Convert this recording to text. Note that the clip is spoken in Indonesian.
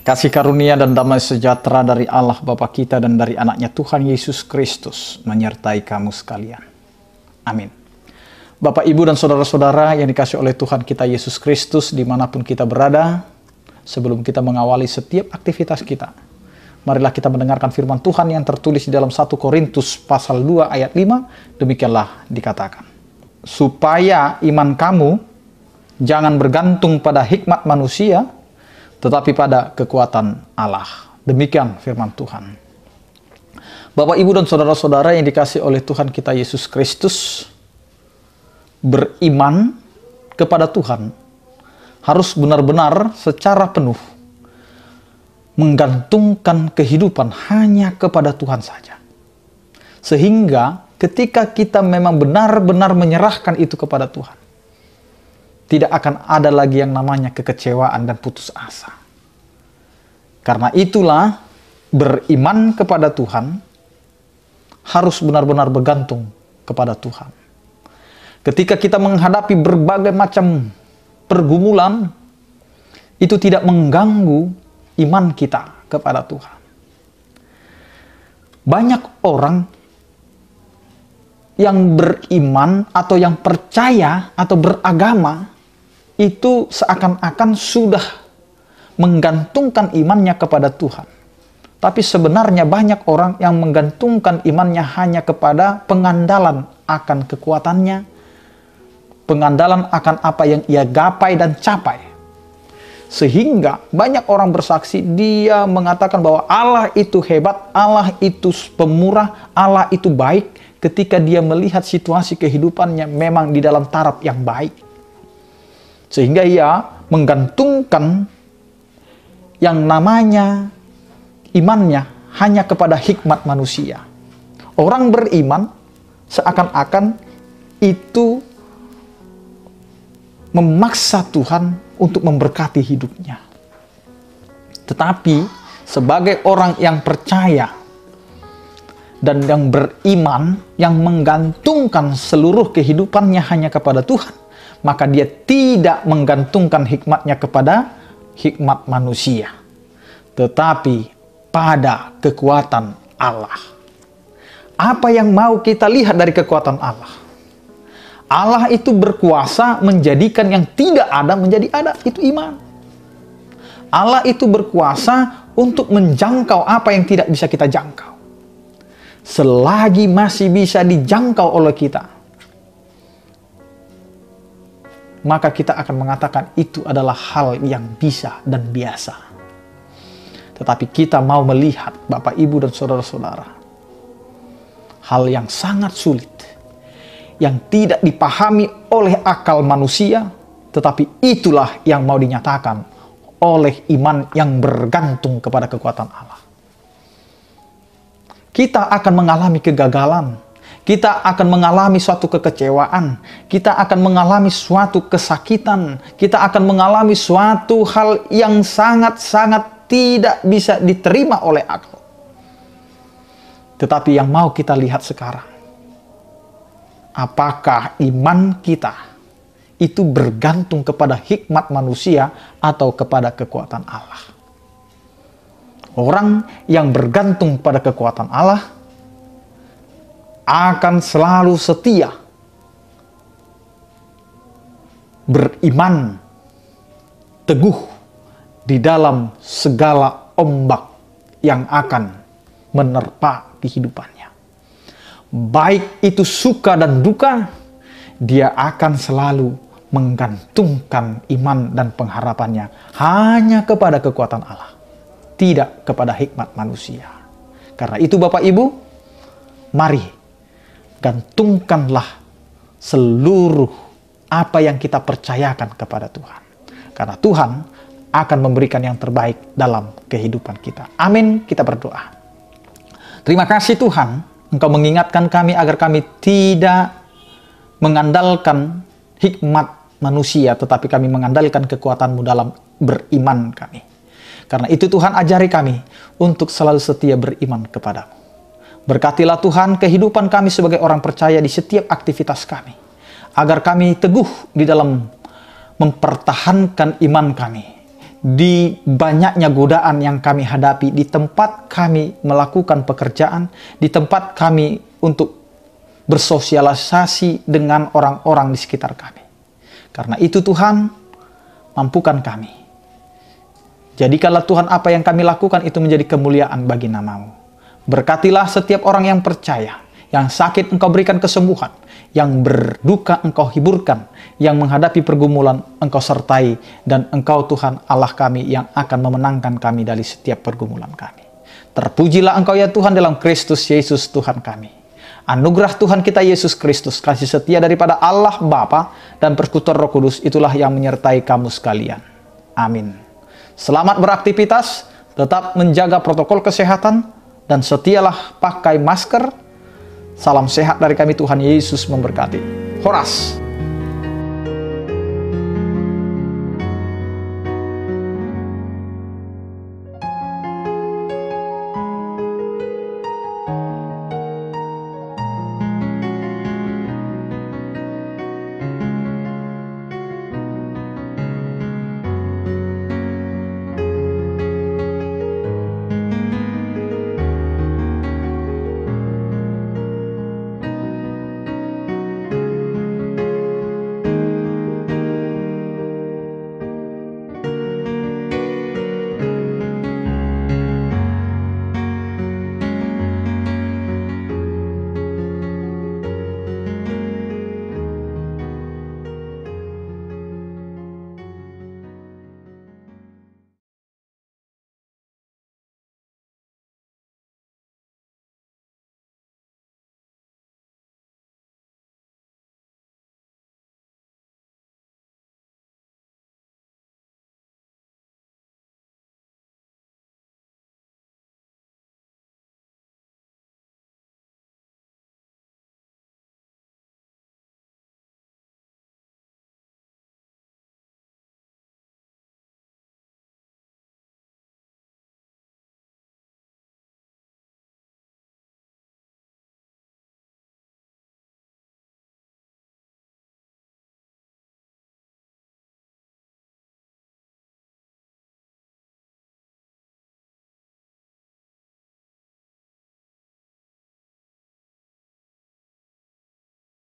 Kasih karunia dan damai sejahtera dari Allah Bapa kita dan dari anaknya Tuhan Yesus Kristus menyertai kamu sekalian. Amin. Bapak, Ibu, dan saudara-saudara yang dikasih oleh Tuhan kita Yesus Kristus dimanapun kita berada, sebelum kita mengawali setiap aktivitas kita, marilah kita mendengarkan firman Tuhan yang tertulis di dalam 1 Korintus pasal 2 ayat 5, demikianlah dikatakan. Supaya iman kamu jangan bergantung pada hikmat manusia, tetapi pada kekuatan Allah. Demikian firman Tuhan. Bapak, Ibu, dan saudara-saudara yang dikasih oleh Tuhan kita Yesus Kristus, beriman kepada Tuhan harus benar-benar secara penuh menggantungkan kehidupan hanya kepada Tuhan saja. Sehingga ketika kita memang benar-benar menyerahkan itu kepada Tuhan, tidak akan ada lagi yang namanya kekecewaan dan putus asa. Karena itulah beriman kepada Tuhan harus benar-benar bergantung kepada Tuhan. Ketika kita menghadapi berbagai macam pergumulan, itu tidak mengganggu iman kita kepada Tuhan. Banyak orang yang beriman atau yang percaya atau beragama itu seakan-akan sudah menggantungkan imannya kepada Tuhan. Tapi sebenarnya banyak orang yang menggantungkan imannya hanya kepada pengandalan akan kekuatannya, pengandalan akan apa yang ia gapai dan capai. Sehingga banyak orang bersaksi, dia mengatakan bahwa Allah itu hebat, Allah itu pemurah, Allah itu baik, ketika dia melihat situasi kehidupannya memang di dalam taraf yang baik. Sehingga ia menggantungkan yang namanya imannya hanya kepada hikmat manusia. Orang beriman seakan-akan itu memaksa Tuhan untuk memberkati hidupnya. Tetapi sebagai orang yang percaya dan yang beriman, yang menggantungkan seluruh kehidupannya hanya kepada Tuhan, maka dia tidak menggantungkan hikmatnya kepada hikmat manusia, tetapi pada kekuatan Allah. Apa yang mau kita lihat dari kekuatan Allah? Allah itu berkuasa menjadikan yang tidak ada menjadi ada, itu iman. Allah itu berkuasa untuk menjangkau apa yang tidak bisa kita jangkau. Selagi masih bisa dijangkau oleh kita, maka kita akan mengatakan itu adalah hal yang bisa dan biasa. Tetapi kita mau melihat, Bapak, Ibu, dan saudara-saudara, hal yang sangat sulit, yang tidak dipahami oleh akal manusia, tetapi itulah yang mau dinyatakan oleh iman yang bergantung kepada kekuatan Allah. Kita akan mengalami kegagalan, kita akan mengalami suatu kekecewaan, kita akan mengalami suatu kesakitan, kita akan mengalami suatu hal yang sangat-sangat tidak bisa diterima oleh akal. Tetapi yang mau kita lihat sekarang, apakah iman kita itu bergantung kepada hikmat manusia atau kepada kekuatan Allah? Orang yang bergantung pada kekuatan Allah akan selalu setia, beriman, teguh di dalam segala ombak yang akan menerpa kehidupannya. Baik itu suka dan duka, dia akan selalu menggantungkan iman dan pengharapannya hanya kepada kekuatan Allah, tidak kepada hikmat manusia. Karena itu, Bapak, Ibu, mari gantungkanlah seluruh apa yang kita percayakan kepada Tuhan. Karena Tuhan akan memberikan yang terbaik dalam kehidupan kita. Amin. Kita berdoa. Terima kasih Tuhan, Engkau mengingatkan kami agar kami tidak mengandalkan hikmat manusia, tetapi kami mengandalkan kekuatan-Mu dalam beriman kami. Karena itu Tuhan, ajari kami untuk selalu setia beriman kepada-Mu. Berkatilah Tuhan kehidupan kami sebagai orang percaya di setiap aktivitas kami, agar kami teguh di dalam mempertahankan iman kami, di banyaknya godaan yang kami hadapi, di tempat kami melakukan pekerjaan, di tempat kami untuk bersosialisasi dengan orang-orang di sekitar kami. Karena itu Tuhan, mampukan kami. Jadikanlah Tuhan apa yang kami lakukan itu menjadi kemuliaan bagi nama-Mu. Berkatilah setiap orang yang percaya, yang sakit Engkau berikan kesembuhan, yang berduka Engkau hiburkan, yang menghadapi pergumulan Engkau sertai, dan Engkau Tuhan Allah kami yang akan memenangkan kami dari setiap pergumulan kami. Terpujilah Engkau ya Tuhan dalam Kristus Yesus Tuhan kami. Anugerah Tuhan kita Yesus Kristus, kasih setia daripada Allah Bapa dan persekutuan Roh Kudus itulah yang menyertai kamu sekalian. Amin. Selamat beraktivitas, tetap menjaga protokol kesehatan, dan setialah pakai masker. Salam sehat dari kami, Tuhan Yesus memberkati. Horas.